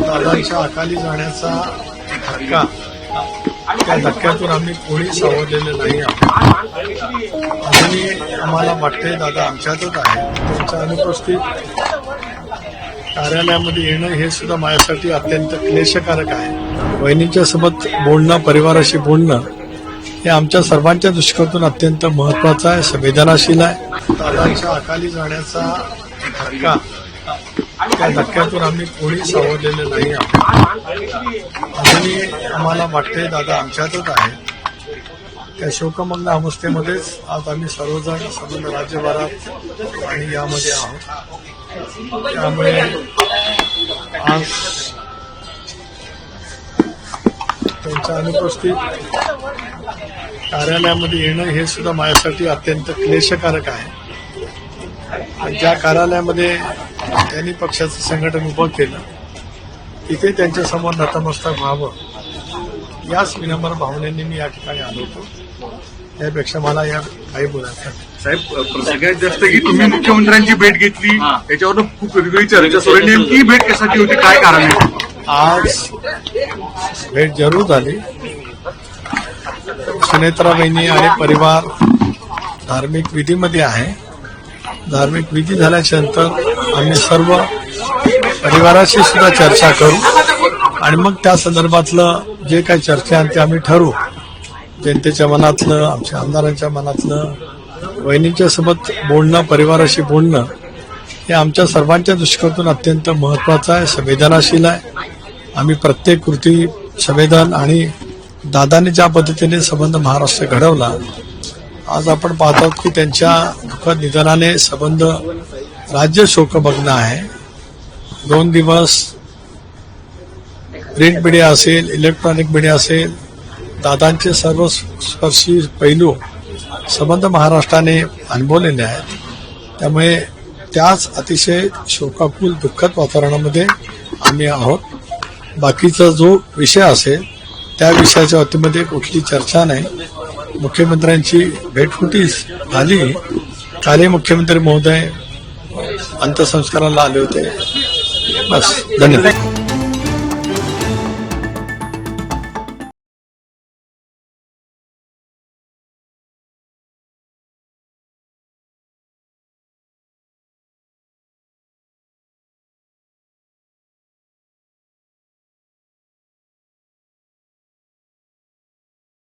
दादांच्या अकाली जाण्याचा धक्का, त्या धक्क्यातून आम्ही कोणी सावरलेले नाही आहोत. अजूनही आम्हाला वाटते दादा आमच्यातच आहे. त्यांच्या अनुपस्थित कार्यालयामध्ये येणं हे सुद्धा माझ्यासाठी अत्यंत क्लेशकारक आहे. वहिनींच्या सोबत बोलणं, परिवाराशी बोलणं हे आमच्या सर्वांच्या दृष्टीकोनातून अत्यंत महत्वाचं आहे, संवेदनाशील आहे. दादांच्या अकाली जाण्याचा धक्का, त्या धक्क्यातून आम्ही कोणी सावरलेले नाही आहोत. अजूनही आम्हाला वाटते दादा आमच्यातच आहे. त्या शोकमग्न अवस्थेमध्येच आज आम्ही सर्वजण संपूर्ण राज्यभरात आणि यामध्ये आहोत. त्यामुळे आज त्यांच्या अनुपस्थित कार्यालयामध्ये येणं हे सुद्धा माझ्यासाठी अत्यंत क्लेशकारक आहे. ज्या कार्यालयामध्ये त्यांनी पक्षाचं संघटन उभं केलं तिथे त्यांच्यासमोर नतमस्तक व्हावं, याच विनम्र भावनेने मी या ठिकाणी आलो होतो. यापेक्षा मला या काही बोलायचं. साहेब, सगळ्यात जास्त की तुम्ही मुख्यमंत्र्यांची भेट घेतली याच्यावर खूप वेगवेगळी चर्चा सुरू आहे. नेमकी भेट कशासाठी होती, काय कारण आहे? आज भेट जरूर झाली. सुनेत्रा वहिनी आणि परिवार धार्मिक विधीमध्ये आहे. धार्मिक विधी झाल्याच्या नंतर आम्ही सर्व परिवाराशी सुद्धा चर्चा करू आणि मग त्या संदर्भातलं जे काही चर्चा आहे ते आम्ही ठरवू. जनतेच्या मनातलं, आमच्या आमदारांच्या मनातलं, वहिनींच्या सोबत बोलणं, परिवाराशी बोलणं हे आमच्या सर्वांच्या दृष्टीकोनातून अत्यंत महत्वाचं आहे, संवेदनाशील आहे. आम्ही प्रत्येक कृती संवेदन आणि दादाने ज्या पद्धतीने संबंध महाराष्ट्र घडवला, आज आपण पाहतो की त्यांच्या दुःखद निधनाने संबंध राज्य शोकमग्न आहे. 2 दिवस प्रिंट मीडिया असेल, इलेक्ट्रॉनिक मीडिया असेल, दादांचे सर्व स्पर्शी पैलू संबंध महाराष्ट्राने अनुभवलेले आहेत. त्यामुळे त्याच अतिशय शोकाकुल दुःखद वातावरणामध्ये आम्ही आहोत. बाकीचा जो विषय असेल त्या विषयाच्या बाबतीमध्ये कुठली चर्चा नाही. मुख्यमंत्र्यांची भेट कुठे झाली, कालही मुख्यमंत्री महोदय अंत्यसंस्काराला आले होते. बस, धन्यवाद.